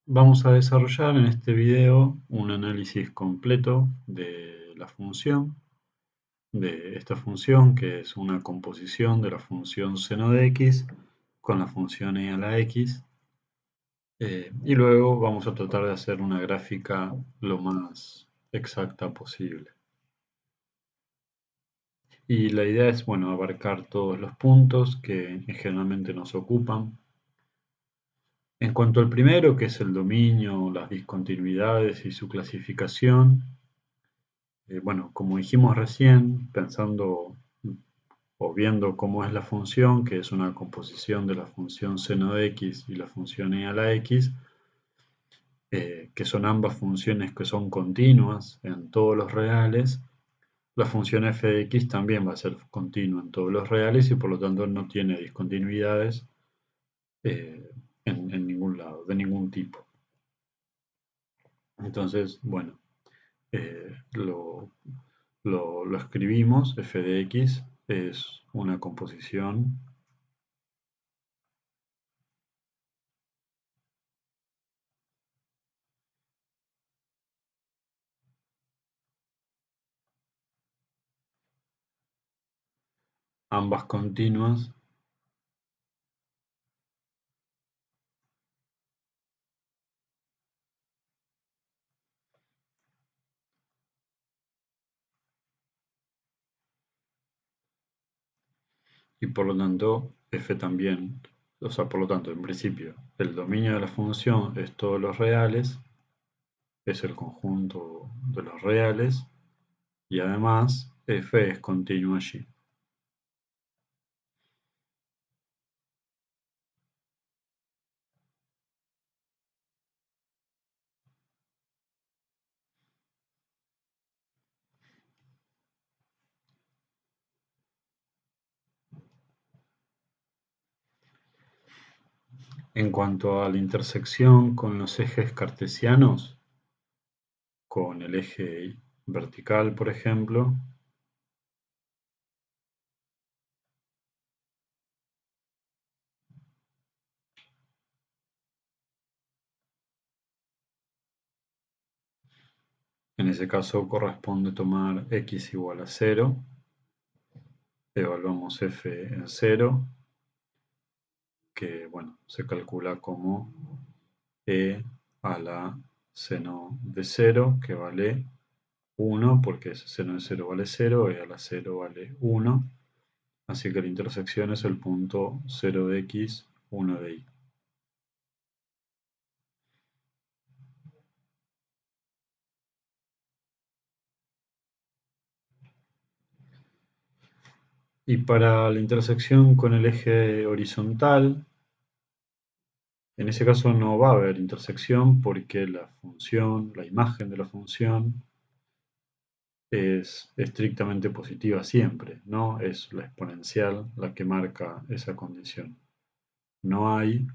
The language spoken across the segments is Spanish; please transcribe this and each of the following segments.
Vamos a desarrollar en este video un análisis completo de la función, de esta función que es una composición de la función seno de x con la función e a la x, y luego vamos a tratar de hacer una gráfica lo más exacta posible. Y la idea es, bueno, abarcar todos los puntos que generalmente nos ocupan. En cuanto al primero, que es el dominio, las discontinuidades y su clasificación, bueno, como dijimos recién, pensando o viendo cómo es la función, que es una composición de la función seno de x y la función e a la x, que son ambas funciones que son continuas en todos los reales, la función f de x también va a ser continua en todos los reales y por lo tanto no tiene discontinuidades en ningún lado, de ningún tipo. Entonces, bueno, lo escribimos, f de x es una composición ambas continuas y por lo tanto f también, o sea, por lo tanto, en principio, el dominio de la función es todos los reales, es el conjunto de los reales y además f es continua allí. En cuanto a la intersección con los ejes cartesianos, con el eje vertical, por ejemplo, en ese caso corresponde tomar x igual a 0, evaluamos f en 0, que bueno, se calcula como e a la seno de 0, que vale 1, porque ese seno de 0 vale 0, e a la 0 vale 1, así que la intersección es el punto 0 de x, 1 de y. Y para la intersección con el eje horizontal, en ese caso no va a haber intersección porque la función, la imagen de la función es estrictamente positiva siempre, no es la exponencial la que marca esa condición. No hay,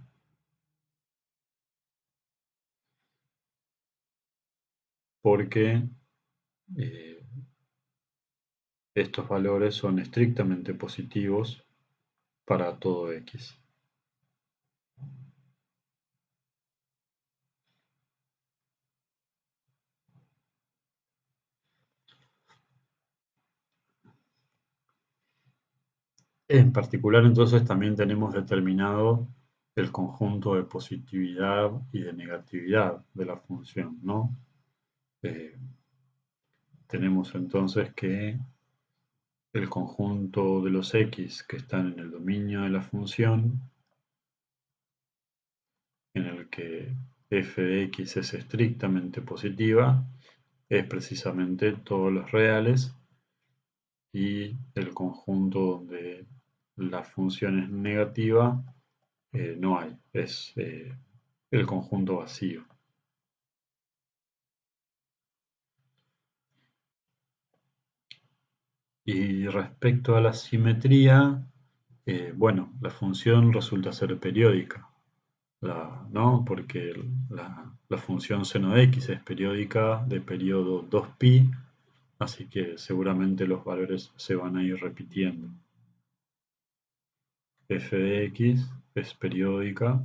porque eh, estos valores son estrictamente positivos para todo x. En particular, entonces, también tenemos determinado el conjunto de positividad y de negatividad de la función, ¿no? Eh, tenemos entonces que el conjunto de los x que están en el dominio de la función, en el que f de x es estrictamente positiva, es precisamente todos los reales, y el conjunto donde la función es negativa, no hay, es el conjunto vacío. Y respecto a la simetría, bueno, la función resulta ser periódica, ¿no? Porque la función seno de x es periódica de periodo 2π, así que seguramente los valores se van a ir repitiendo. F de x es periódica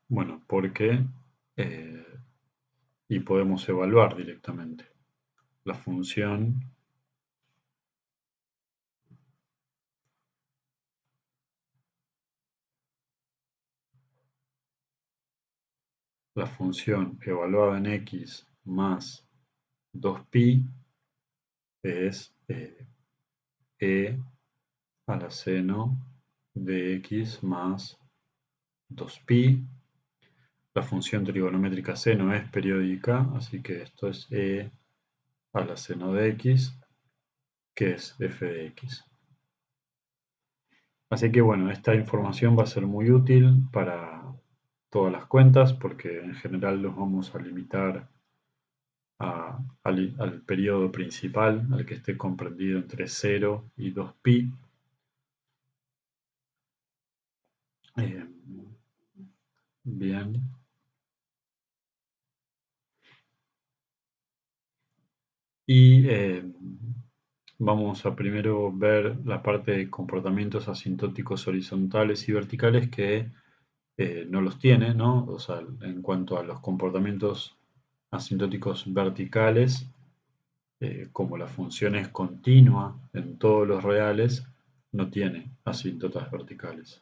Bueno, porque eh, y podemos evaluar directamente la función, evaluada en x más 2pi es e a la seno de x más 2pi. La función trigonométrica seno es periódica, así que esto es e a la seno de x, que es f de x. Así que bueno, esta información va a ser muy útil para todas las cuentas porque en general los vamos a limitar al periodo principal, al que esté comprendido entre 0 y 2pi. Eh, bien. Y vamos a primero ver la parte de comportamientos asintóticos horizontales y verticales que no los tiene, ¿no? O sea, en cuanto a los comportamientos asintóticos verticales, como la función es continua en todos los reales, no tiene asíntotas verticales.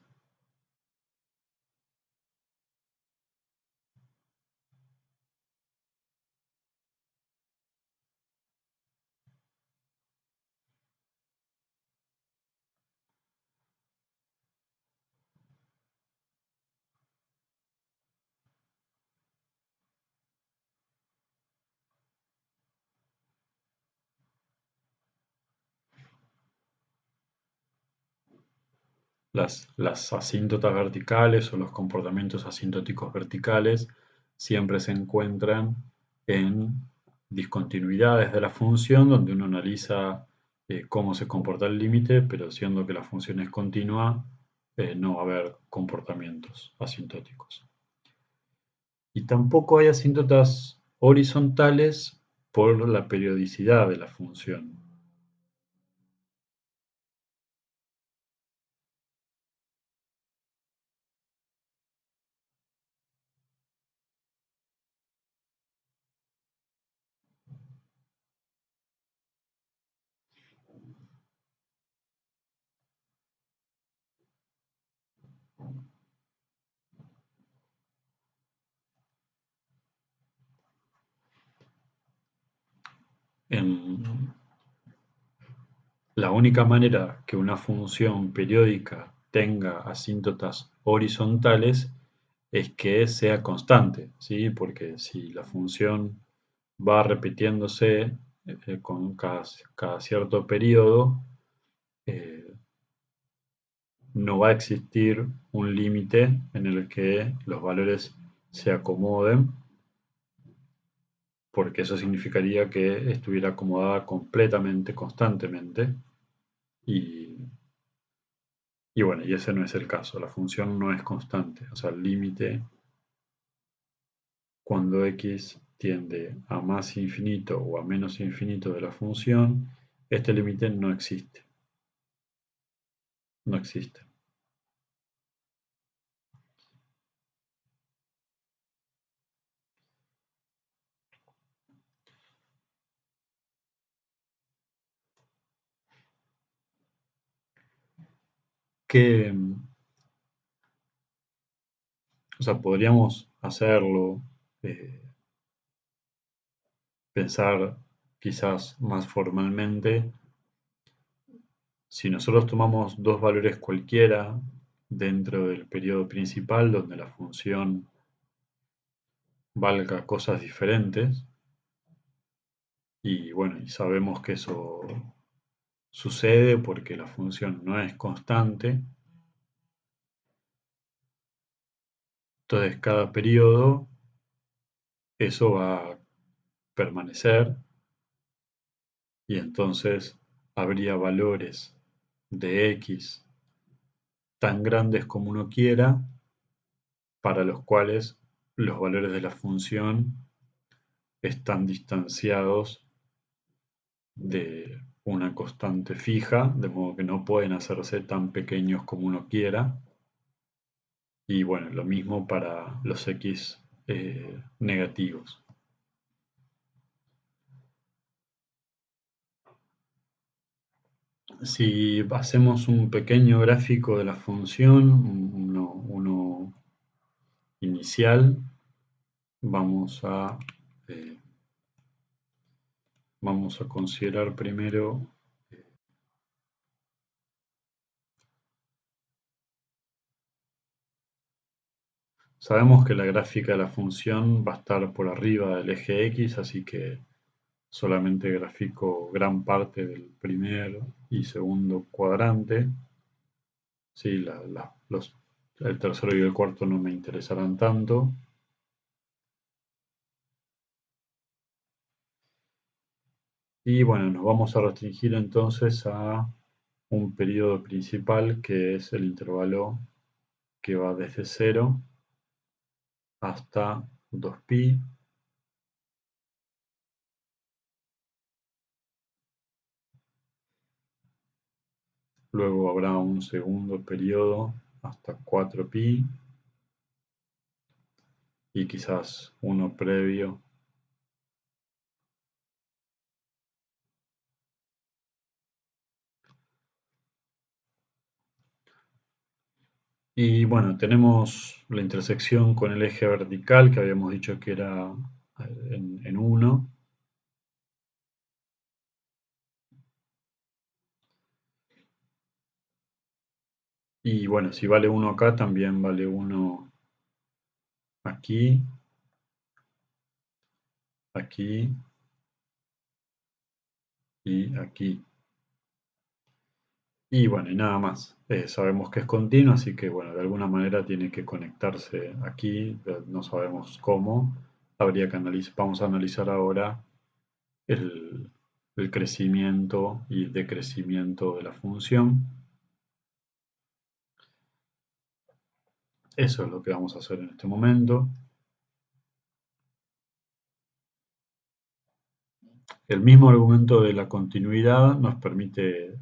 Las asíntotas verticales o los comportamientos asintóticos verticales siempre se encuentran en discontinuidades de la función donde uno analiza cómo se comporta el límite, pero siendo que la función es continua, no va a haber comportamientos asintóticos. Y tampoco hay asíntotas horizontales por la periodicidad de la función. En, La única manera que una función periódica tenga asíntotas horizontales es que sea constante, ¿sí? Porque si la función va repitiéndose con cada cierto periodo, eh, no va a existir un límite en el que los valores se acomoden, porque eso significaría que estuviera acomodada completamente, constantemente, y bueno, y ese no es el caso, la función no es constante, o sea, el límite cuando x tiende a más infinito o a menos infinito de la función, este límite no existe, no existe. Que, o sea, podríamos hacerlo, eh, pensar quizás más formalmente, si nosotros tomamos dos valores cualquiera dentro del periodo principal donde la función valga cosas diferentes, y bueno, y sabemos que eso sucede porque la función no es constante, entonces cada periodo eso va a permanecer y entonces habría valores de x tan grandes como uno quiera para los cuales los valores de la función están distanciados de una constante fija, de modo que no pueden hacerse tan pequeños como uno quiera. Y bueno, lo mismo para los x negativos. Si hacemos un pequeño gráfico de la función, uno inicial, eh, vamos a considerar primero, sabemos que la gráfica de la función va a estar por arriba del eje x, así que solamente grafico gran parte del primer y segundo cuadrante. Sí, el tercero y el cuarto no me interesarán tanto. Y bueno, nos vamos a restringir entonces a un periodo principal que es el intervalo que va desde 0 hasta 2pi. Luego habrá un segundo periodo hasta 4pi y quizás uno previo. Y bueno, tenemos la intersección con el eje vertical que habíamos dicho que era en 1. Y bueno, si vale 1 acá, también vale 1 aquí, aquí y aquí. Y bueno, y nada más. Sabemos que es continuo, así que bueno, de alguna manera tiene que conectarse aquí, no sabemos cómo. Vamos a analizar ahora el, el crecimiento y decrecimiento de la función. Eso es lo que vamos a hacer en este momento. El mismo argumento de la continuidad nos permite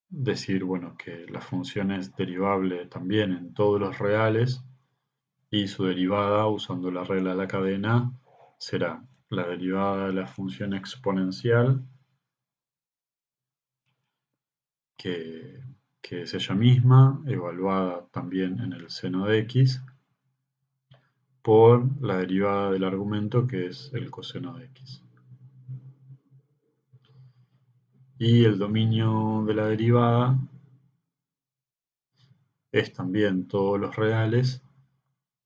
decir, bueno, que la función es derivable también en todos los reales y su derivada, usando la regla de la cadena, será la derivada de la función exponencial, que, que es ella misma, evaluada también en el seno de x, por la derivada del argumento, que es el coseno de x. Y el dominio de la derivada es también todos los reales,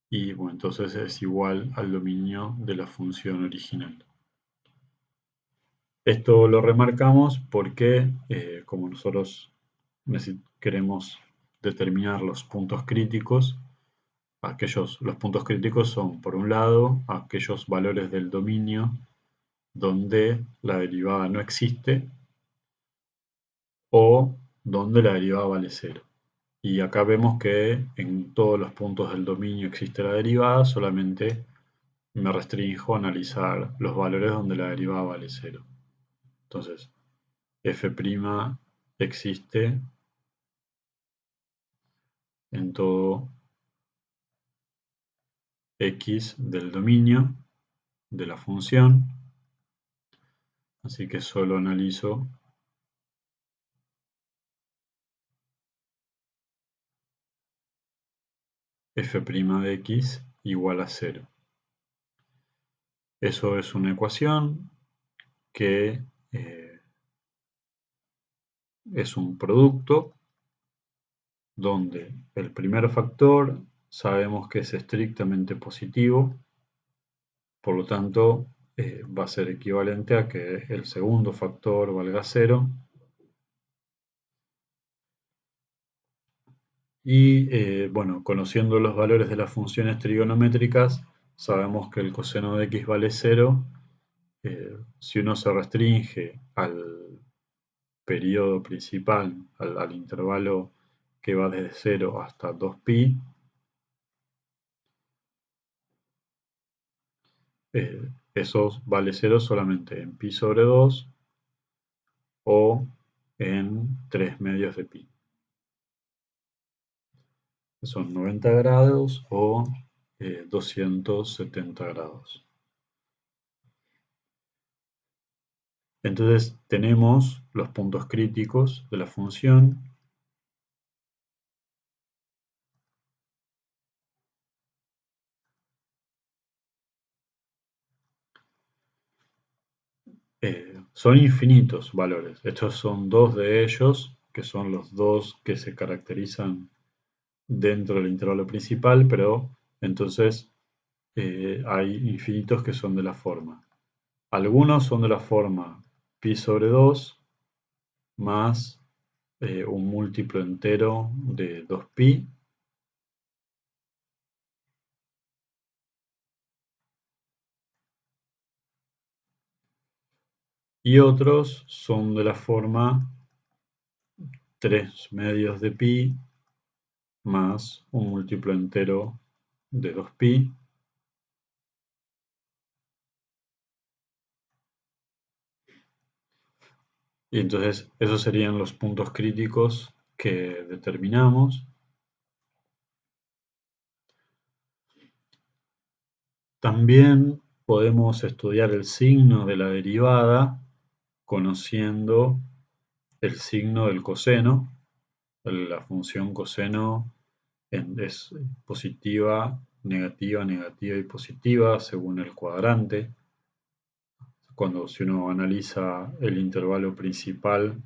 y bueno, entonces es igual al dominio de la función original. Esto lo remarcamos porque como nosotros queremos determinar los puntos críticos, los puntos críticos son, por un lado, aquellos valores del dominio donde la derivada no existe o donde la derivada vale 0. Y acá vemos que en todos los puntos del dominio existe la derivada, solamente me restringo a analizar los valores donde la derivada vale 0. Entonces, f' existe en todo x del dominio de la función, así que solo analizo f' de x igual a 0. Eso es una ecuación que es un producto donde el primer factor sabemos que es estrictamente positivo, por lo tanto va a ser equivalente a que el segundo factor valga 0. Y bueno, conociendo los valores de las funciones trigonométricas, sabemos que el coseno de x vale 0. Si uno se restringe al periodo principal, al intervalo que va desde 0 hasta 2pi, eso vale 0 solamente en pi sobre 2 o en 3 medios de pi. son 90 grados o 270 grados. Entonces tenemos los puntos críticos de la función. Son infinitos valores. Estos son dos de ellos, que son los dos que se caracterizan dentro del intervalo principal, pero entonces hay infinitos que son de la forma. Algunos son de la forma pi sobre 2 más un múltiplo entero de 2pi. Y otros son de la forma 3 medios de pi más un múltiplo entero de 2pi. Y entonces esos serían los puntos críticos que determinamos. También podemos estudiar el signo de la derivada conociendo el signo del coseno. La función coseno es positiva, negativa, negativa y positiva según el cuadrante. Si uno analiza el intervalo principal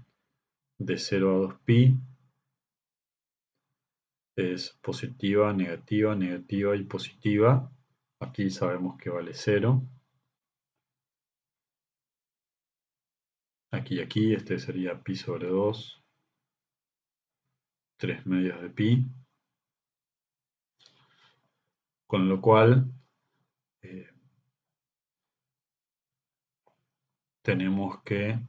de 0 a 2pi, es positiva, negativa, negativa y positiva. Aquí sabemos que vale 0. Aquí y aquí, este sería pi sobre 2, 3 medios de pi. Con lo cual, eh, tenemos que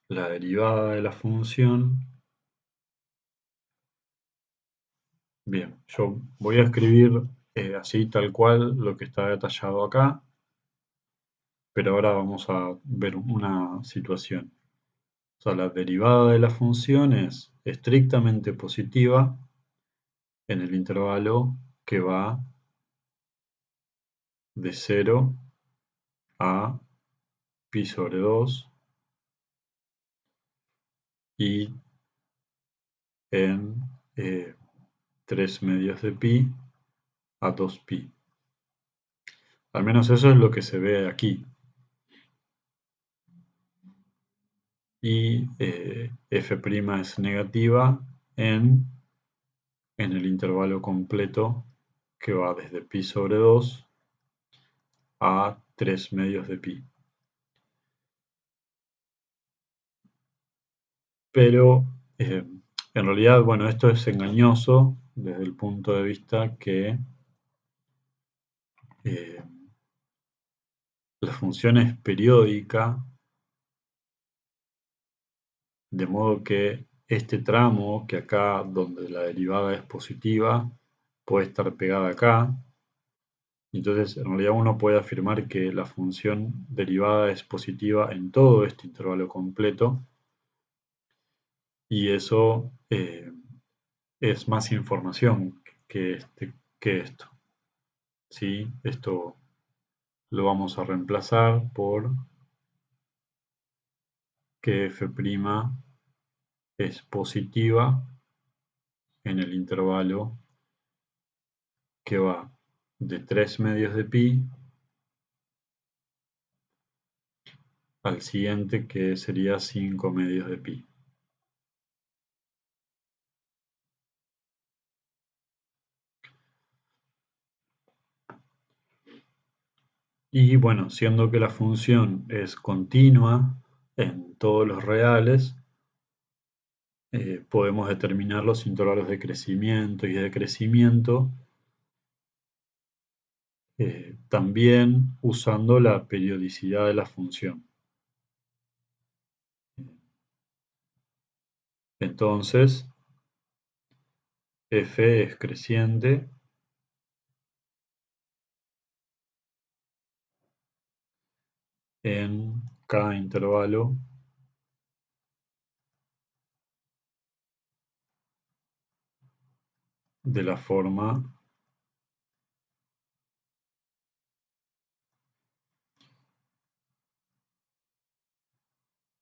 la derivada de la función. Bien, yo voy a escribir así tal cual lo que está detallado acá, pero ahora vamos a ver una situación. O sea, la derivada de la función es estrictamente positiva en el intervalo que va de 0 a pi sobre 2 y en 3 medios de pi a 2pi. Al menos eso es lo que se ve aquí. Y f' es negativa en el intervalo completo que va desde pi sobre 2 a 3 medios de pi. Pero en realidad, bueno, esto es engañoso desde el punto de vista que la función es periódica, de modo que este tramo, que acá donde la derivada es positiva, puede estar pegada acá. Entonces, en realidad uno puede afirmar que la función derivada es positiva en todo este intervalo completo, y eso es más información que esto. ¿Sí? Esto lo vamos a reemplazar por que f' es positiva en el intervalo que va de 3 medios de pi al siguiente, que sería 5 medios de pi. Y bueno, siendo que la función es continua en todos los reales, podemos determinar los intervalos de crecimiento y decrecimiento también usando la periodicidad de la función. Entonces, f es creciente en cada intervalo de la forma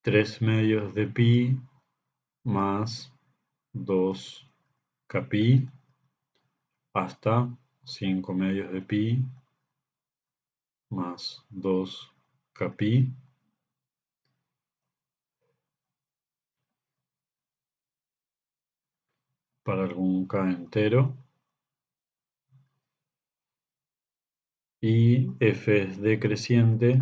3/2 de pi más 2 kpi hasta 5/2 de pi más 2 kpi para algún k entero, y f es decreciente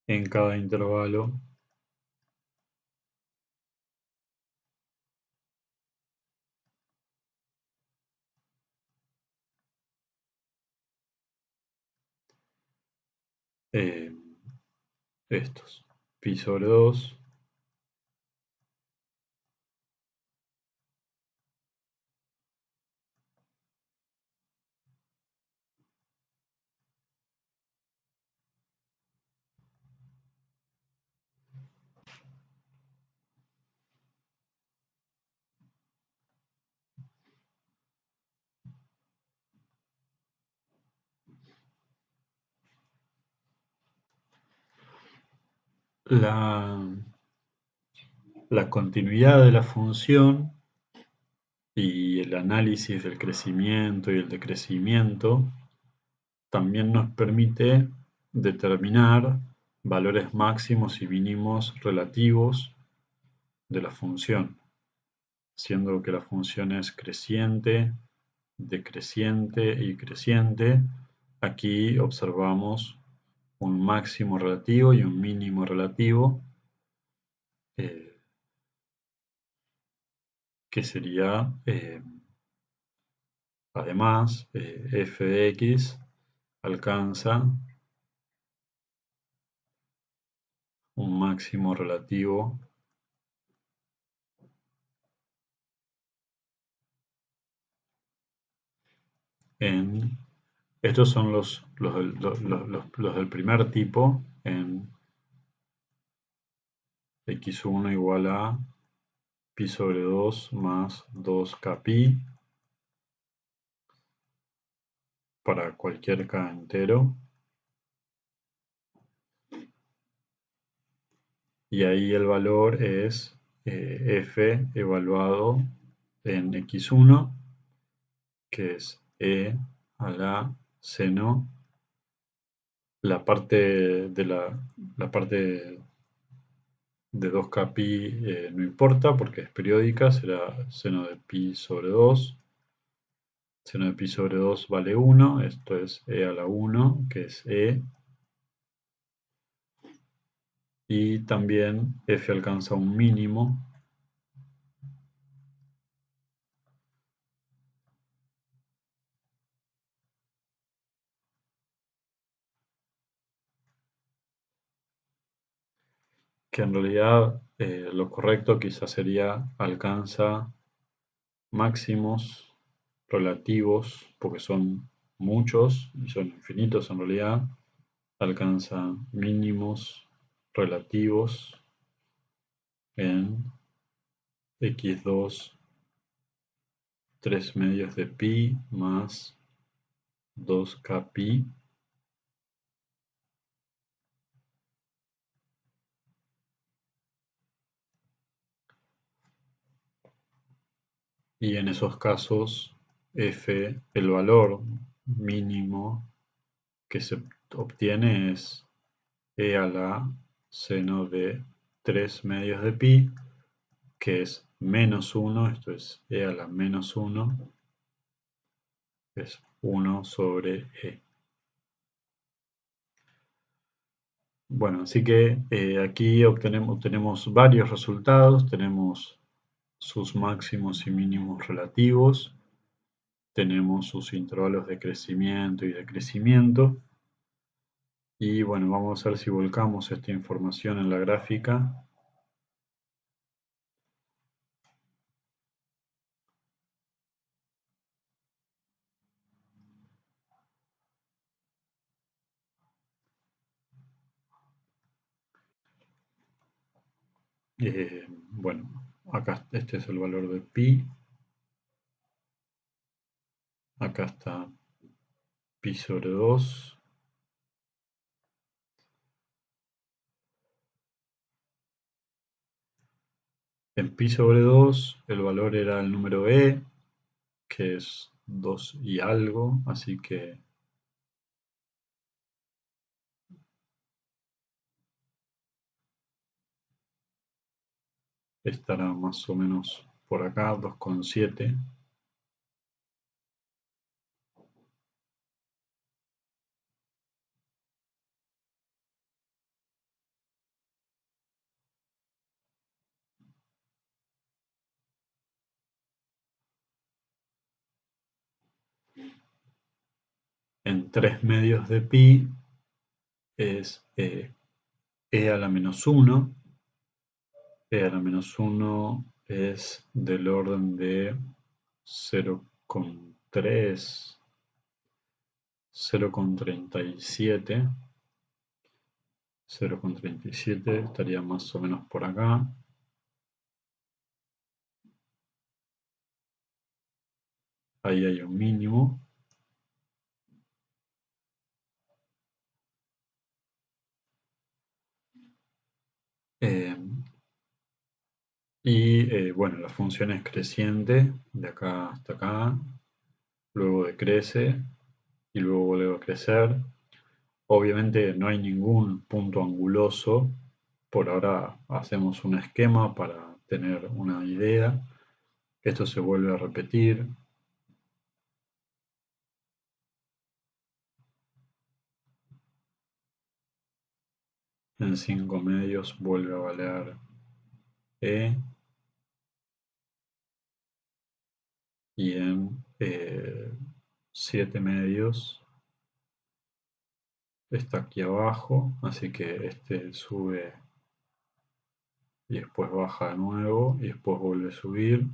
en cada intervalo eh, estos, pi sobre 2, la continuidad de la función y el análisis del crecimiento y el decrecimiento también nos permite determinar valores máximos y mínimos relativos de la función, siendo que la función es creciente, decreciente y creciente. Aquí observamos un máximo relativo y un mínimo relativo, eh, que sería, además, f de x alcanza un máximo relativo en... Estos son los del primer tipo en x1 igual a pi sobre 2 más 2kpi para cualquier k entero. Y ahí el valor es f evaluado en x1, que es e a la seno, la parte de 2kpi no importa porque es periódica, será seno de pi sobre 2. Seno de pi sobre 2 vale 1, esto es e a la 1, que es e. Y también f alcanza un mínimo que en realidad lo correcto quizás sería alcanza máximos relativos, porque son muchos y son infinitos en realidad, alcanza mínimos relativos en x2 3/2 de pi más 2kpi, y en esos casos f, el valor mínimo que se obtiene es e a la seno de 3/2 de pi, que es menos 1, esto es e a la menos 1, es 1 sobre e. Bueno, así que aquí obtenemos varios resultados, tenemos sus máximos y mínimos relativos, tenemos sus intervalos de crecimiento y decrecimiento, y bueno, vamos a ver si volcamos esta información en la gráfica. Bueno, acá este es el valor de pi, acá está pi sobre 2. En pi sobre 2 el valor era el número e, que es 2 y algo, así que estará más o menos por acá, 2,7. En 3 medios de pi es e a la menos 1. E a la menos 1 es del orden de 0,3, 0,37. 0,37 estaría más o menos por acá. Ahí hay un mínimo. Eh, y bueno, la función es creciente de acá hasta acá, luego decrece y luego vuelve a crecer. Obviamente no hay ningún punto anguloso. Por ahora hacemos un esquema para tener una idea. Esto se vuelve a repetir. En 5 medios vuelve a valer E y en 7 medios está aquí abajo, así que este sube y después baja de nuevo y después vuelve a subir.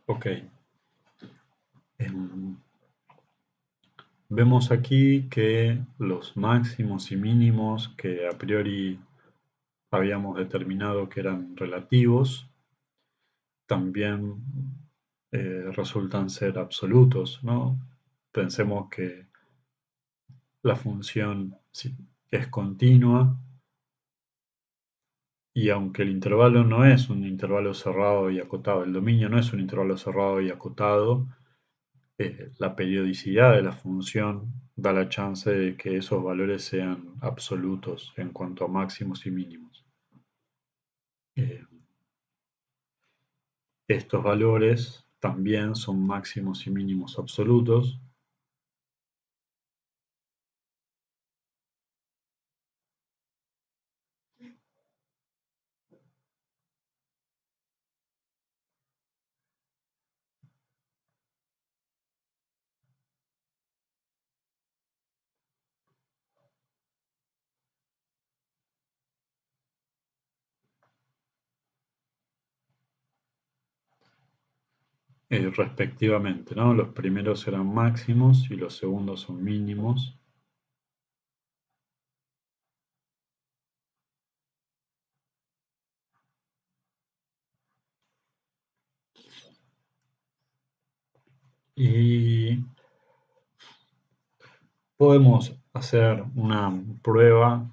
Ok. Em, Vemos aquí que los máximos y mínimos que a priori habíamos determinado que eran relativos, también resultan ser absolutos, ¿no? Pensemos que la función es continua y aunque el intervalo no es un intervalo cerrado y acotado, el dominio no es un intervalo cerrado y acotado, la periodicidad de la función da la chance de que esos valores sean absolutos en cuanto a máximos y mínimos. Eh, Estos valores también son máximos y mínimos absolutos. Respectivamente, ¿no? Los primeros eran máximos y los segundos son mínimos. Y podemos hacer una prueba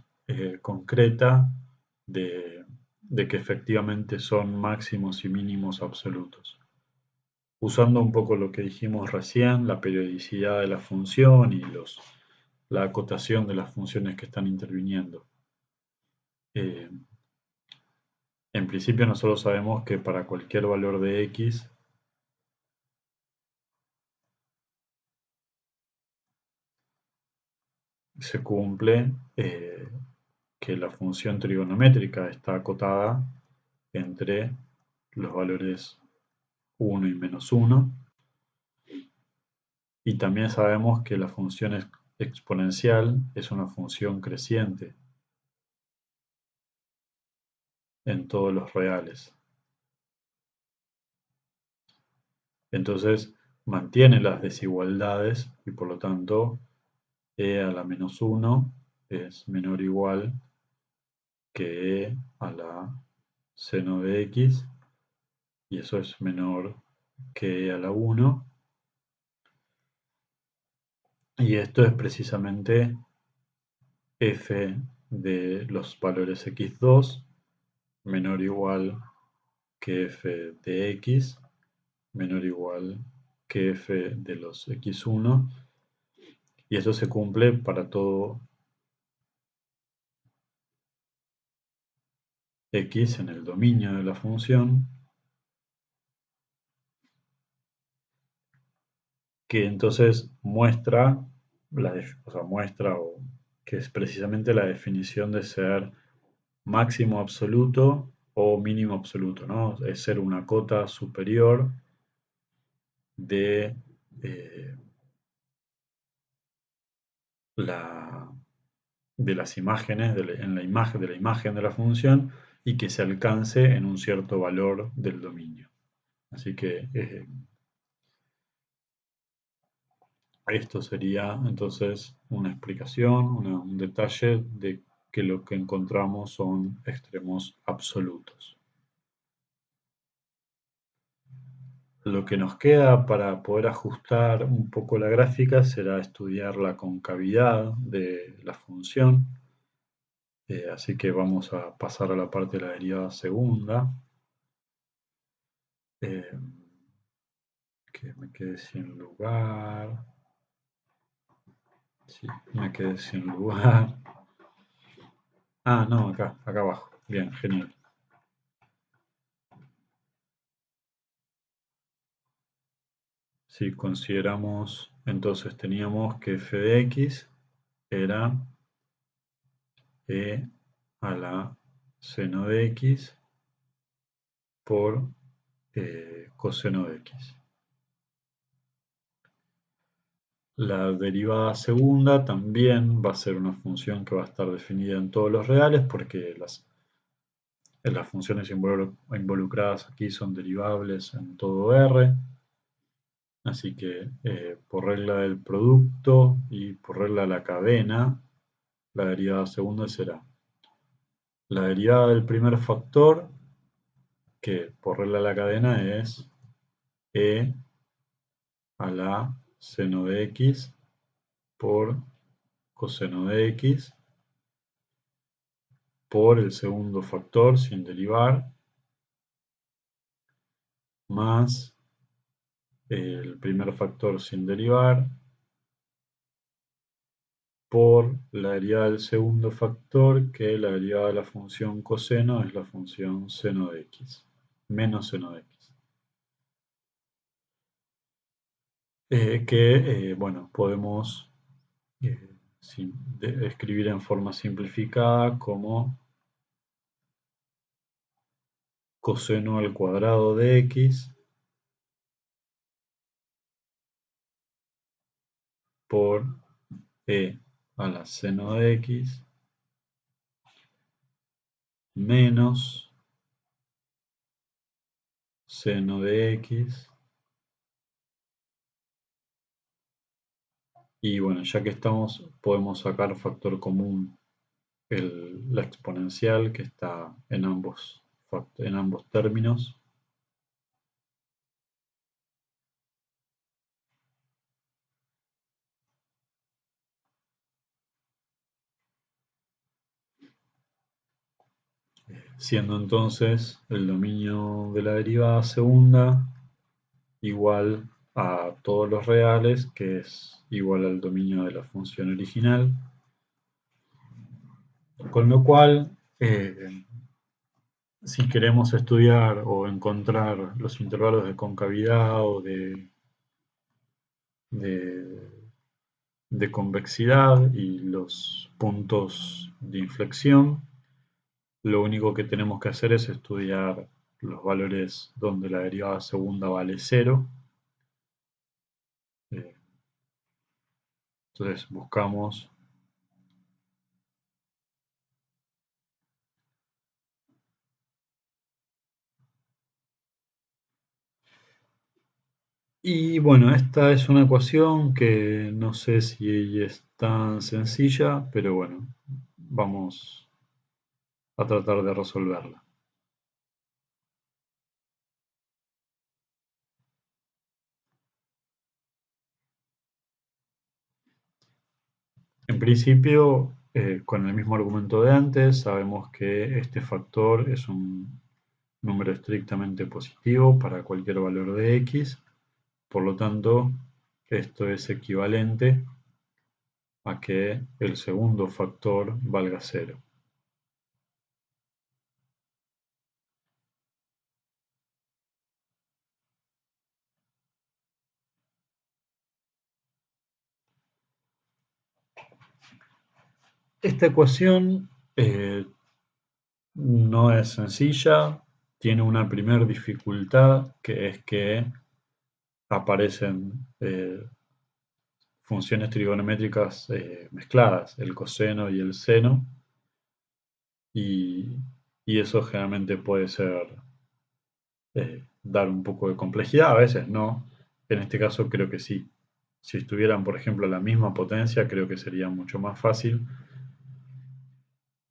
concreta de que efectivamente son máximos y mínimos absolutos. Usando un poco lo que dijimos recién, la periodicidad de la función y la acotación de las funciones que están interviniendo. Eh, en principio nosotros sabemos que para cualquier valor de x, se cumple que la función trigonométrica está acotada entre los valores 1 y -1. Y también sabemos que la función exponencial es una función creciente en todos los reales. Entonces mantiene las desigualdades y por lo tanto e a la -1 es menor o igual que e a la seno de x, y eso es menor que e a la 1. Y esto es precisamente f de los valores x2 menor o igual que f de x menor o igual que f de los x1, y eso se cumple para todo x en el dominio de la función, que entonces muestra, que es precisamente la definición de ser máximo absoluto o mínimo absoluto, ¿no? Es ser una cota superior de la, de las imágenes, en la imagen de la función, y que se alcance en un cierto valor del dominio. Así que esto sería entonces una explicación, un detalle de que lo que encontramos son extremos absolutos. Lo que nos queda para poder ajustar un poco la gráfica será estudiar la concavidad de la función. Así que vamos a pasar a la parte de la derivada segunda. Que me quede sin lugar. Sí, me quedé sin lugar. Ah, no, acá abajo. Bien, genial. Si consideramos, entonces teníamos que f de x era e a la seno de x por coseno de x. La derivada segunda también va a ser una función que va a estar definida en todos los reales, porque las funciones involucradas aquí son derivables en todo R. Así que por regla del producto y por regla de la cadena, la derivada segunda será la derivada del primer factor, que por regla de la cadena es e a la seno de x por coseno de x, por el segundo factor sin derivar, más el primer factor sin derivar, por la derivada del segundo factor, que la derivada de la función coseno es la función seno de x, menos seno de x. Bueno, podemos escribir en forma simplificada como coseno al cuadrado de x por e a la seno de x menos seno de x. Y bueno, ya que estamos, podemos sacar factor común la exponencial que está en ambos términos. Siendo entonces el dominio de la derivada segunda igual a todos los reales, que es igual al dominio de la función original. Con lo cual, si queremos estudiar o encontrar los intervalos de concavidad o de convexidad y los puntos de inflexión, lo único que tenemos que hacer es estudiar los valores donde la derivada segunda vale 0. Entonces buscamos y bueno, esta es una ecuación que no sé si es tan sencilla, pero bueno, vamos a tratar de resolverla. En principio, con el mismo argumento de antes, sabemos que este factor es un número estrictamente positivo para cualquier valor de x, por lo tanto, esto es equivalente a que el segundo factor valga 0. Esta ecuación no es sencilla, tiene una primera dificultad que es que aparecen funciones trigonométricas mezcladas, el coseno y el seno, y, y eso generalmente puede ser dar un poco de complejidad, a veces no. En este caso creo que sí. Si estuvieran, por ejemplo, a la misma potencia, creo que sería mucho más fácil.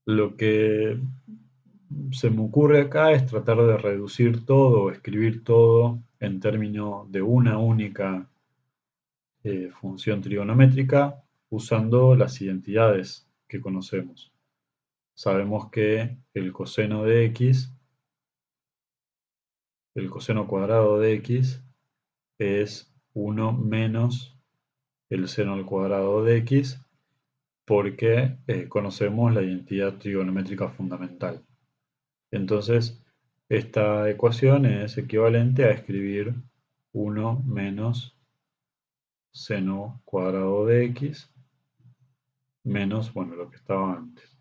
Lo que se me ocurre acá es tratar de reducir todo o escribir todo en términos de una única función trigonométrica usando las identidades que conocemos. Sabemos que el coseno cuadrado de x es 1 menos el seno al cuadrado de x porque conocemos la identidad trigonométrica fundamental. Entonces, esta ecuación es equivalente a escribir 1 menos seno cuadrado de x menos, bueno, lo que estaba antes.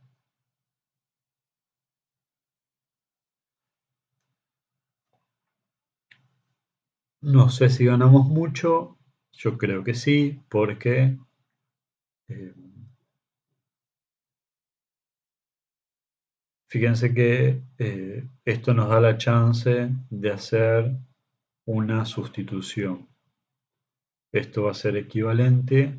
No sé si ganamos mucho, yo creo que sí, porque eh, fíjense que esto nos da la chance de hacer una sustitución. Esto va a ser equivalente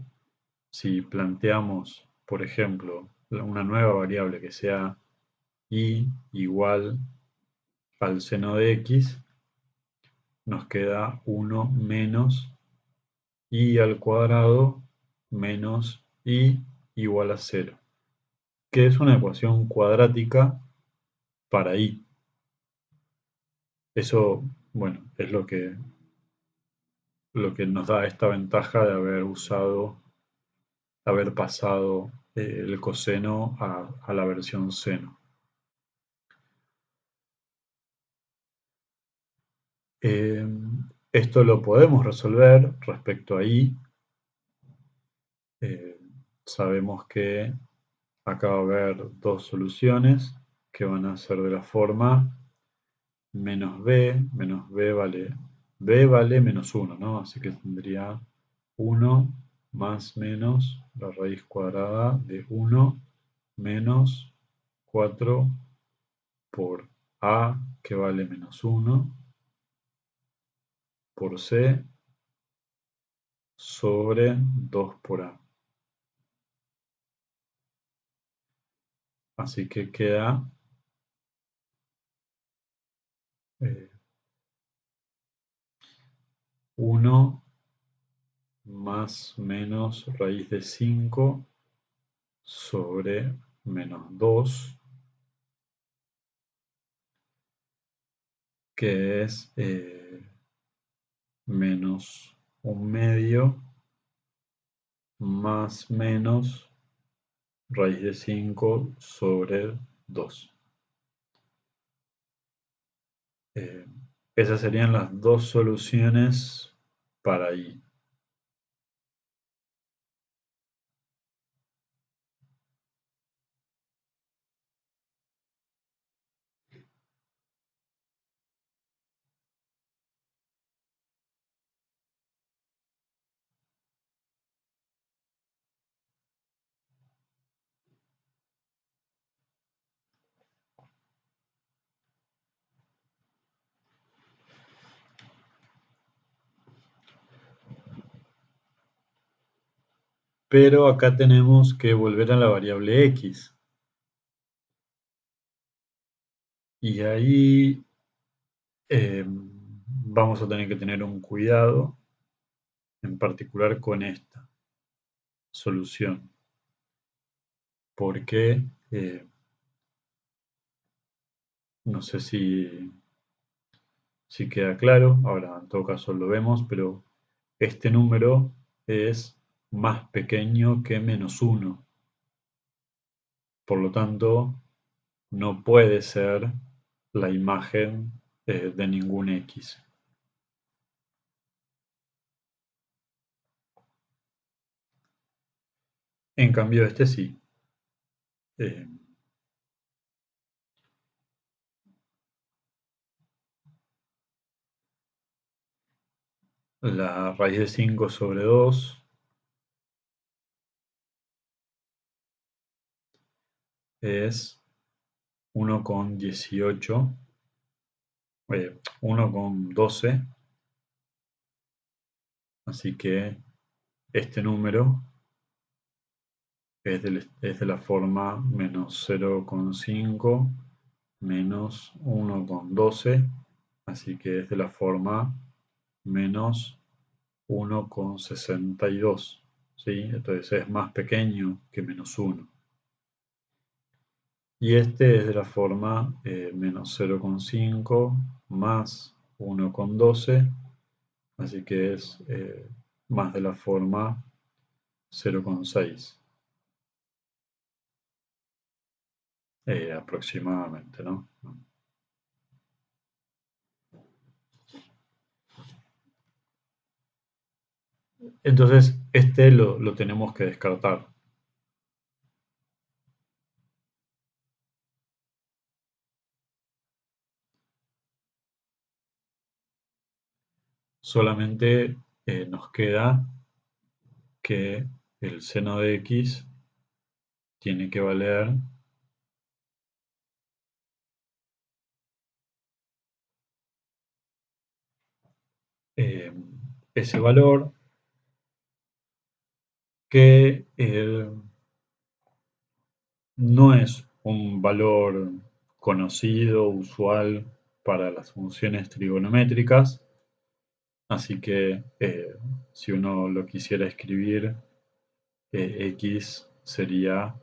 si planteamos, por ejemplo, una nueva variable que sea y igual al seno de x, nos queda 1 menos y al cuadrado menos y igual a 0, que es una ecuación cuadrática para y. Eso, bueno, es lo que nos da esta ventaja de haber pasado el coseno a la versión seno. Esto lo podemos resolver respecto a y. Eh, sabemos que acá va a haber dos soluciones que van a ser de la forma menos b vale menos 1, ¿no? Así que tendría 1 más menos la raíz cuadrada de 1 menos 4 por a, que vale menos 1, por c sobre 2 por a. Así que queda 1 más menos raíz de 5 sobre menos 2, que es menos 1/2 más menos raíz de 5 sobre 2. Eh, Esas serían las dos soluciones para y. pero acá tenemos que volver a la variable x. Y ahí vamos a tener que tener un cuidado, en particular con esta solución, porque no sé si queda claro, ahora en todo caso lo vemos, pero este número es más pequeño que -1. Por lo tanto, no puede ser la imagen de ningún X. En cambio, este sí. Eh, la raíz de 5 sobre 2 es 1,18, 1,12, así que este número es de la forma -0,5 menos 1,12, así que es de la forma menos 1,62, ¿sí? Entonces es más pequeño que -1. Y este es de la forma menos 0,5 más 1,12, así que es más de la forma 0,6 aproximadamente, ¿no? Entonces este lo tenemos que descartar. Solamente nos queda que el seno de x tiene que valer eh, ese valor que no es un valor conocido, usual para las funciones trigonométricas, así que si uno lo quisiera escribir, x sería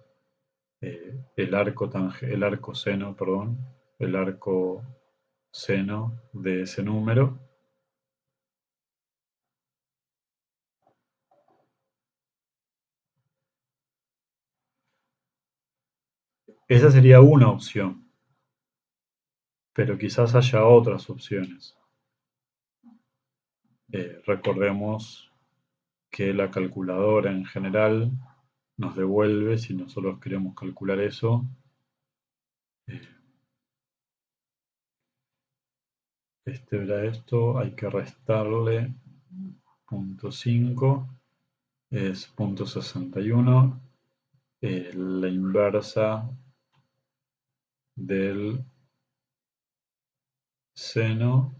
el arco seno, perdón, el arco seno de ese número. Esa sería una opción, pero quizás haya otras opciones. Recordemos que la calculadora en general nos devuelve, si nosotros queremos calcular eso, eh, este era esto, hay que restarle 0,5, es 0,61, la inversa del seno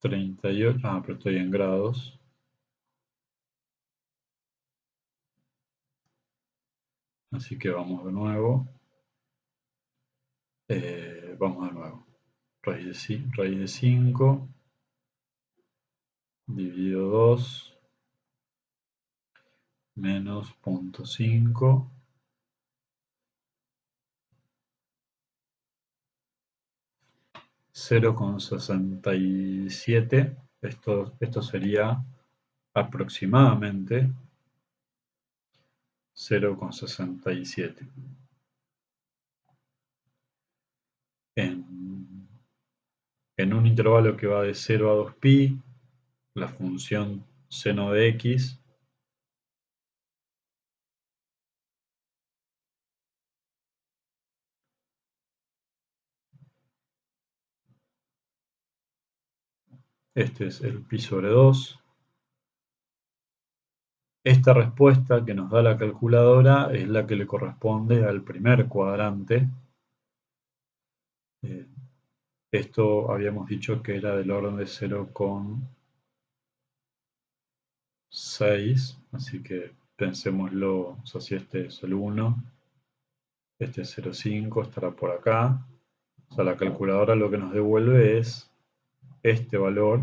38, pero estoy en grados, así que vamos de nuevo, raíz de 5 dividido 2 menos 0,5, 0,67, esto sería aproximadamente 0,67. En, en un intervalo que va de 0 a 2pi, la función seno de x este es el pi sobre 2. Esta respuesta que nos da la calculadora es la que le corresponde al primer cuadrante. Eh, Esto habíamos dicho que era del orden de 6, así que pensémoslo, o sea, si este es el 1, este es 0,5, estará por acá. O sea, la calculadora lo que nos devuelve es este valor,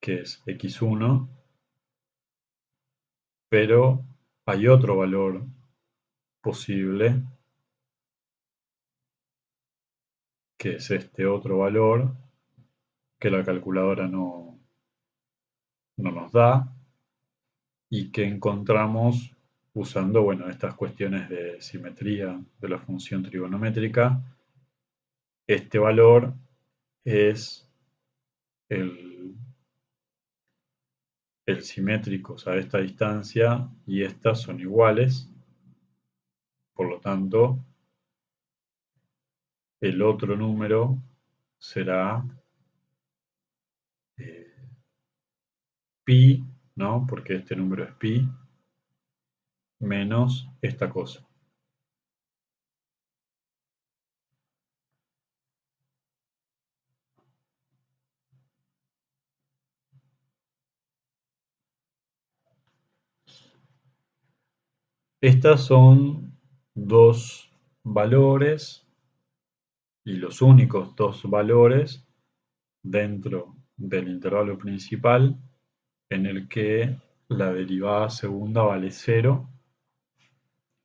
que es x1, pero hay otro valor posible, que es este otro valor, que la calculadora no nos da, y que encontramos usando, bueno, estas cuestiones de simetría de la función trigonométrica. Este valor es el, el simétrico, o sea, esta distancia y estas son iguales, por lo tanto, el otro número será eh, pi, ¿no? Porque este número es pi, menos esta cosa. Estas son dos valores y los únicos dos valores dentro del intervalo principal en el que la derivada segunda vale 0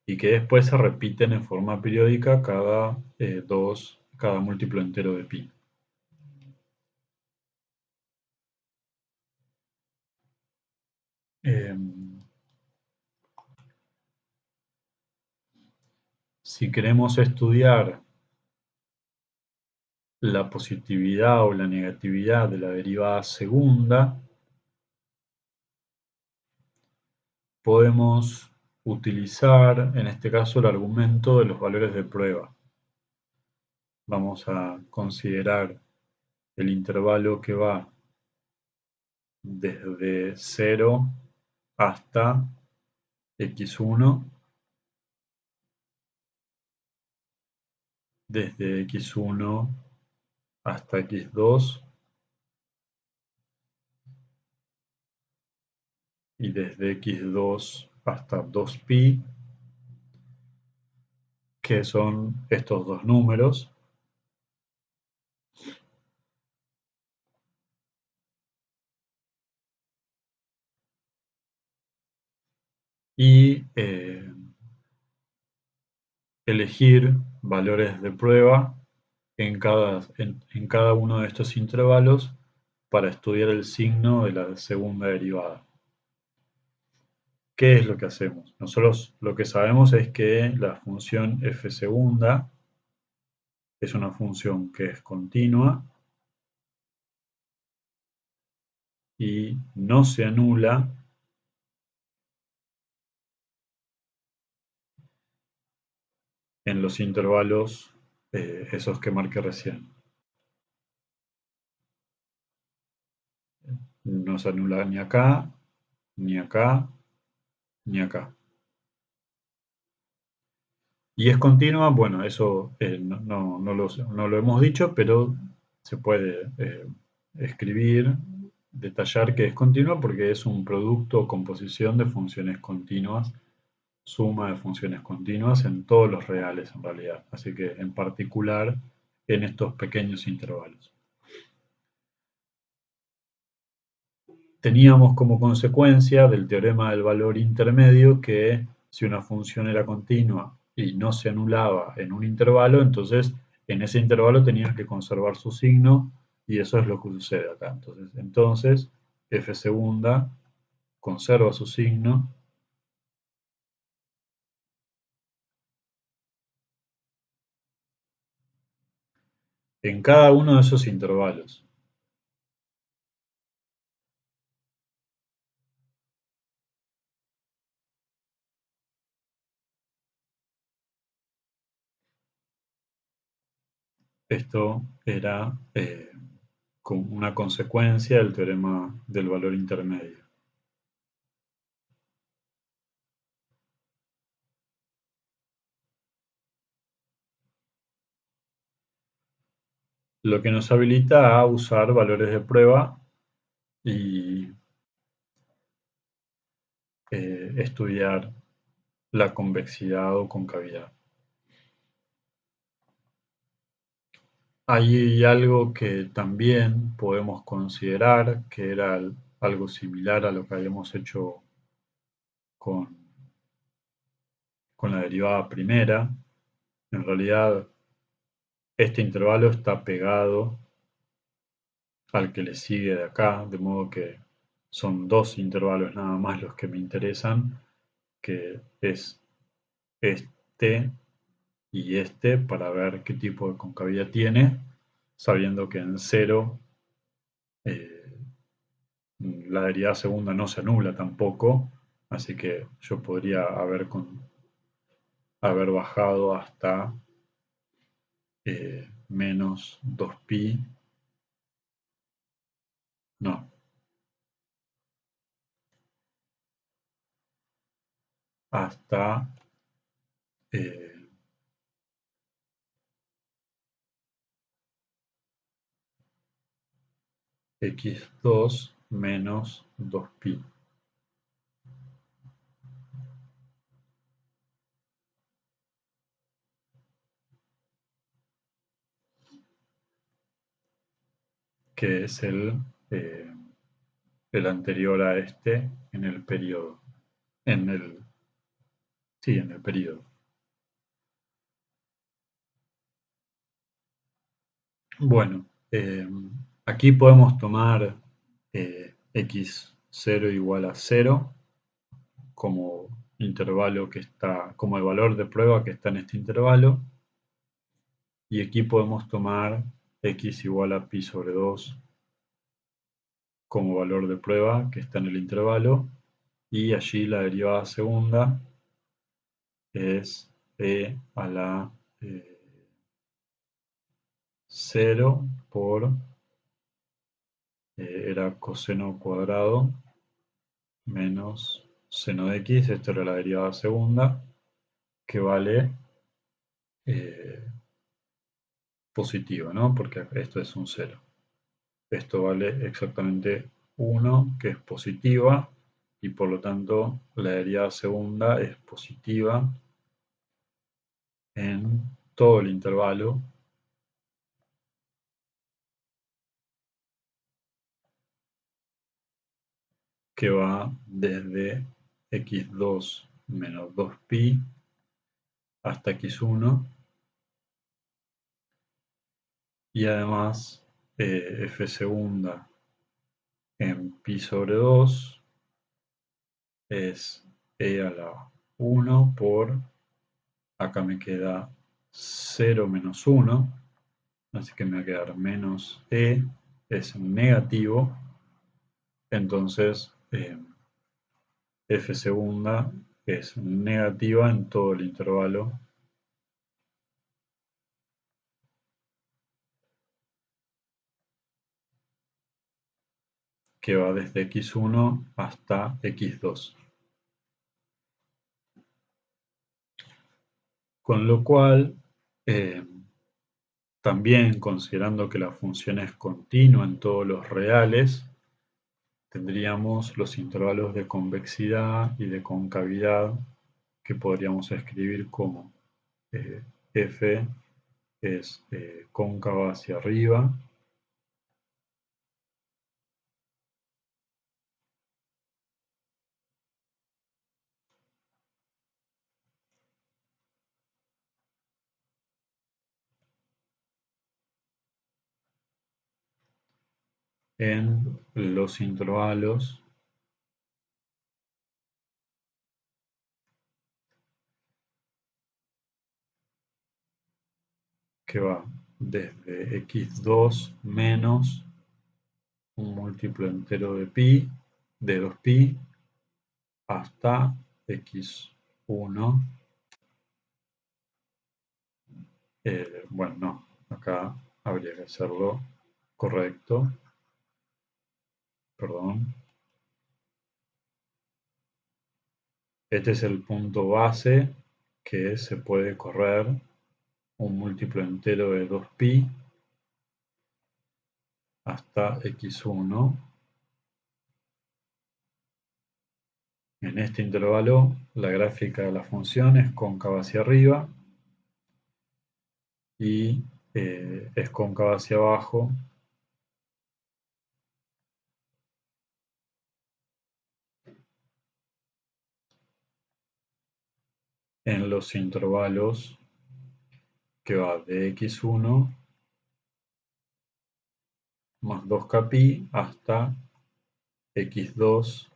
y que después se repiten en forma periódica cada múltiplo entero de pi. Si queremos estudiar la positividad o la negatividad de la derivada segunda, podemos utilizar, en este caso, el argumento de los valores de prueba. Vamos a considerar el intervalo que va desde 0 hasta x1, desde x1 hasta x2 y desde x2 hasta 2pi, que son estos dos números. Y elegir valores de prueba en cada uno de estos intervalos para estudiar el signo de la segunda derivada. ¿Qué es lo que hacemos? Nosotros lo que sabemos es que la función f segunda es una función que es continua y no se anula en los intervalos esos que marqué recién. No se anula ni acá, ni acá, ni acá. Y es continua, bueno, eso no lo hemos dicho, pero se puede escribir, detallar que es continua porque es un producto o composición de funciones continuas, suma de funciones continuas en todos los reales en realidad, así que en particular en estos pequeños intervalos. Teníamos como consecuencia del teorema del valor intermedio que si una función era continua y no se anulaba en un intervalo, entonces en ese intervalo tenías que conservar su signo y eso es lo que sucede acá. Entonces f segunda conserva su signo en cada uno de esos intervalos. Esto era una consecuencia del teorema del valor intermedio. lo que nos habilita a usar valores de prueba y estudiar la convexidad o concavidad. Hay algo que también podemos considerar, que era algo similar a lo que habíamos hecho con, con la derivada primera. En realidad, este intervalo está pegado al que le sigue de acá, de modo que son dos intervalos nada más los que me interesan, que es este y este, para ver qué tipo de concavidad tiene, sabiendo que en cero la derivada segunda no se anula tampoco, así que yo podría haber bajado hasta menos 2pi, no, hasta eh, x2 menos 2pi, que es el anterior a este en el periodo, en el, sí, en el periodo. Bueno, aquí podemos tomar x0 igual a 0 como intervalo que está, como el valor de prueba que está en este intervalo. Y aquí podemos tomar x igual a pi sobre 2 como valor de prueba que está en el intervalo. Y allí la derivada segunda es e a la 0 por, era coseno cuadrado menos seno de x, esto era la derivada segunda, que vale positiva, ¿no? Porque esto es un 0. Esto vale exactamente 1, que es positiva, y por lo tanto la derivada segunda es positiva en todo el intervalo que va desde x2 menos 2pi hasta x1, y además f segunda en pi sobre 2 es e a la 1 por, acá me queda 0 menos 1, así que me va a quedar menos e, es negativo, entonces f segunda es negativa en todo el intervalo que va desde x1 hasta x2. Con lo cual, eh, también considerando que la función es continua en todos los reales, tendríamos los intervalos de convexidad y de concavidad que podríamos escribir como f es cóncava hacia arriba en los intervalos que va desde x2 menos un múltiplo entero de pi, de 2pi, hasta x1. Bueno, no, acá habría que hacerlo correcto, perdón. Este es el punto base que se puede correr un múltiplo entero de 2pi hasta x1. En este intervalo, la gráfica de la función es cóncava hacia arriba y es cóncava hacia abajo en los intervalos que va de x1 más 2kπ hasta x2.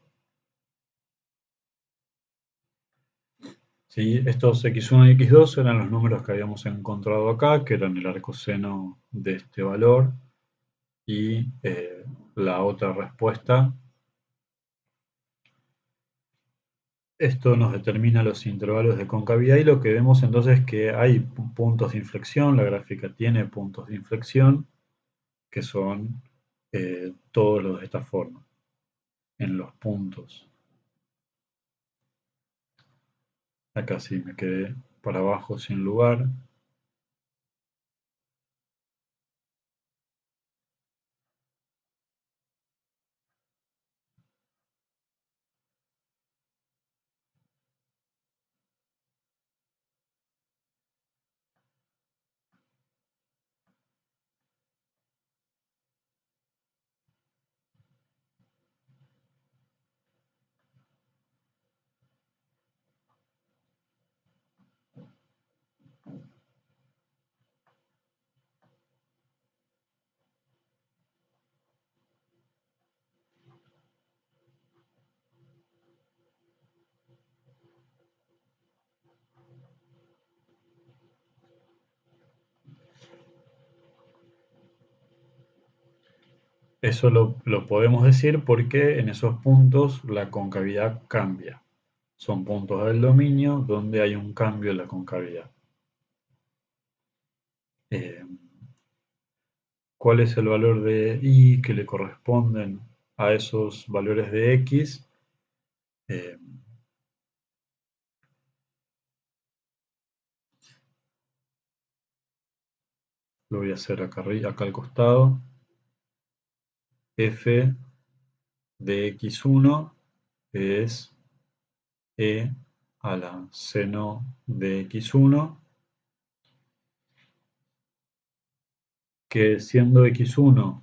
¿Sí? Estos x1 y x2 eran los números que habíamos encontrado acá, que eran el arcoseno de este valor, y la otra respuesta. Esto nos determina los intervalos de concavidad y lo que vemos entonces es que hay puntos de inflexión, la gráfica tiene puntos de inflexión, que son todos los de esta forma, en los puntos. Acá sí me quedé para abajo sin lugar. Eso lo podemos decir porque en esos puntos la concavidad cambia. Son puntos del dominio donde hay un cambio en la concavidad. ¿Cuál es el valor de y que le corresponden a esos valores de x? Eh, lo voy a hacer acá al costado. F de x1 es e a la seno de x1, que siendo x1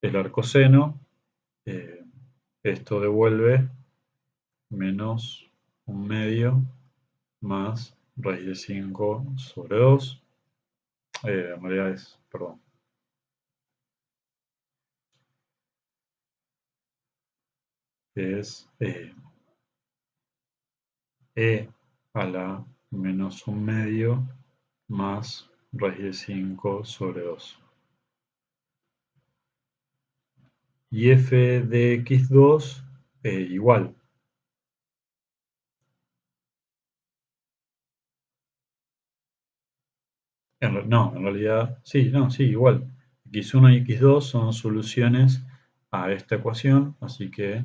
el arcoseno, esto devuelve menos un medio más raíz de 5 sobre 2. En realidad es, perdón, es e a la menos un medio más raíz de 5 sobre 2. Y f de x2 igual. No, en realidad, sí, no, sí, igual. X1 y X2 son soluciones a esta ecuación, así que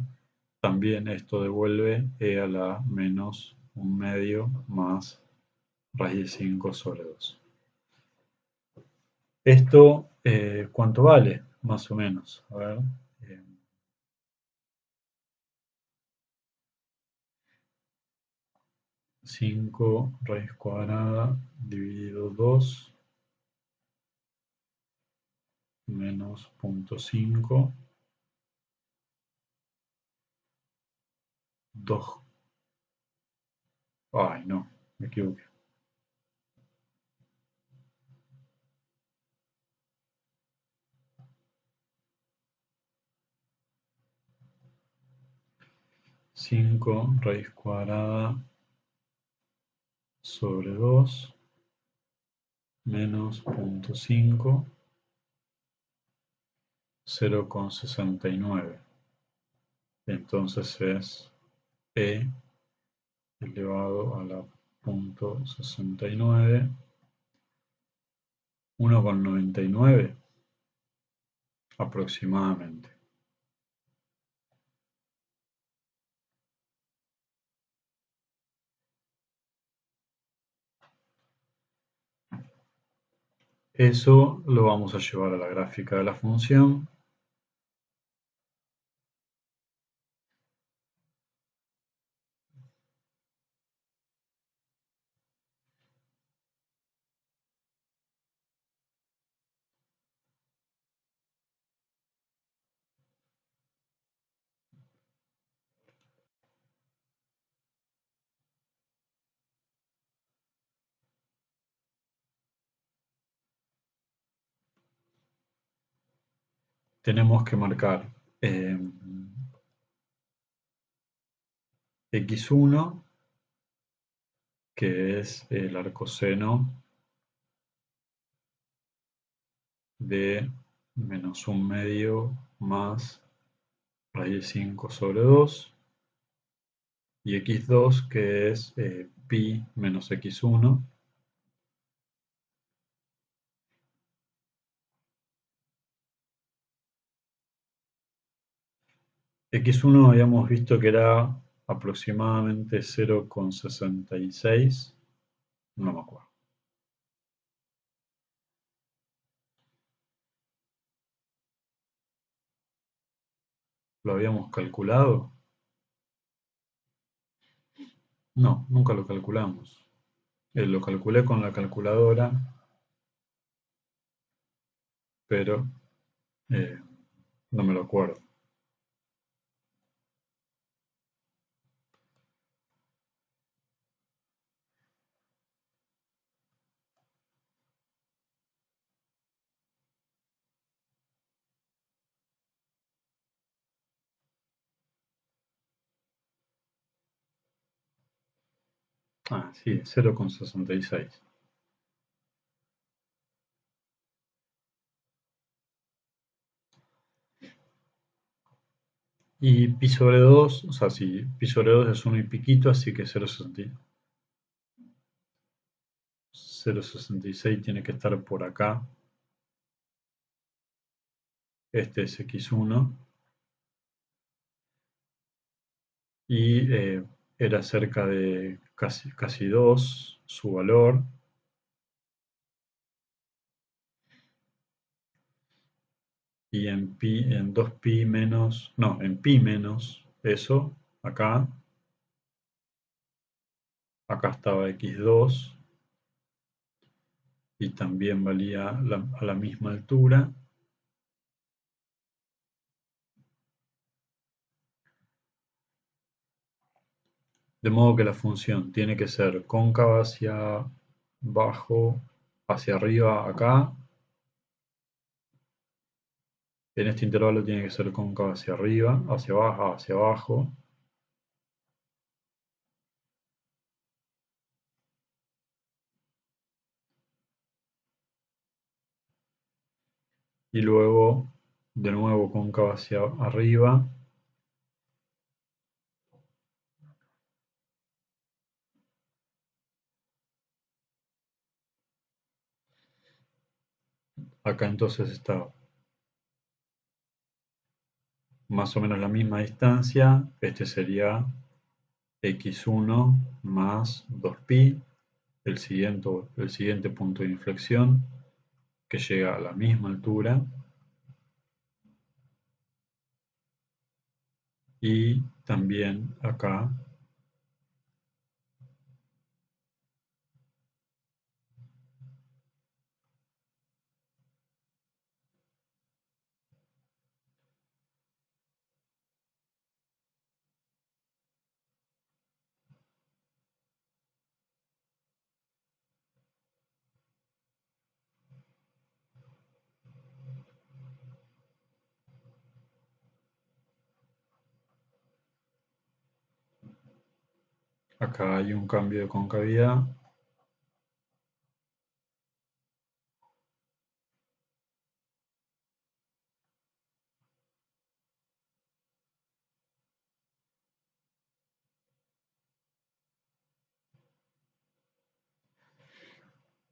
también esto devuelve e a la menos un medio más raíz de 5 sobre 2. Esto, ¿cuánto vale? Más o menos. A ver. 5 raíz cuadrada dividido 2 menos 0,5, 2. Ay, no, me equivoqué. 5 raíz cuadrada sobre 2 menos 0,5, 0,69. Entonces es e elevado a la 0,69, 1,99 aproximadamente. Eso lo vamos a llevar a la gráfica de la función. Tenemos que marcar x1, que es el arcoseno de -1/2 más raíz de 5 sobre 2, y x2, que es pi menos x1. X1 habíamos visto que era aproximadamente 0,66, no me acuerdo. ¿Lo habíamos calculado? No, nunca lo calculamos. Lo calculé con la calculadora, pero eh, no me lo acuerdo. Ah, sí, 0,66. Y pi sobre 2, o sea, sí, pi sobre 2 es 1 y piquito, así que 0,66 tiene que estar por acá. Este es x1. Y era cerca de casi 2 su valor. Y en 2pi menos, no, en pi menos eso, acá estaba x2 y también valía a la misma altura. De modo que la función tiene que ser cóncava hacia abajo, hacia arriba acá. En este intervalo tiene que ser cóncava hacia arriba, hacia abajo. Y luego, de nuevo, cóncava hacia arriba. Acá entonces está más o menos la misma distancia. Este sería x1 más 2pi, el siguiente punto de inflexión, que llega a la misma altura. Y también acá hay un cambio de concavidad.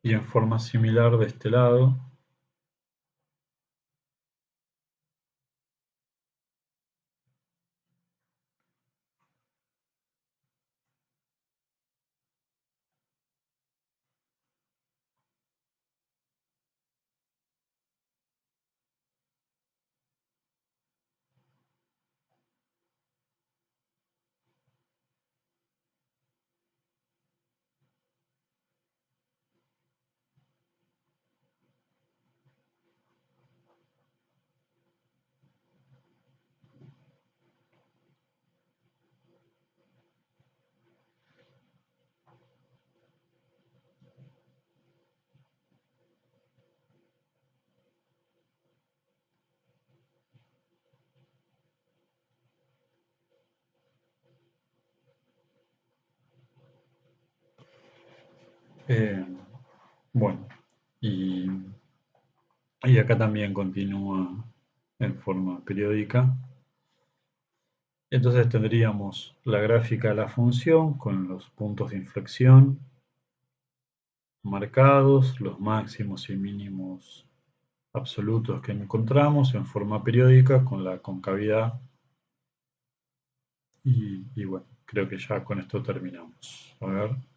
Y en forma similar de este lado, Eh, bueno, y, y acá también continúa en forma periódica. Entonces tendríamos la gráfica de la función con los puntos de inflexión marcados, los máximos y mínimos absolutos que encontramos en forma periódica con la concavidad. Y bueno, creo que ya con esto terminamos. A ver.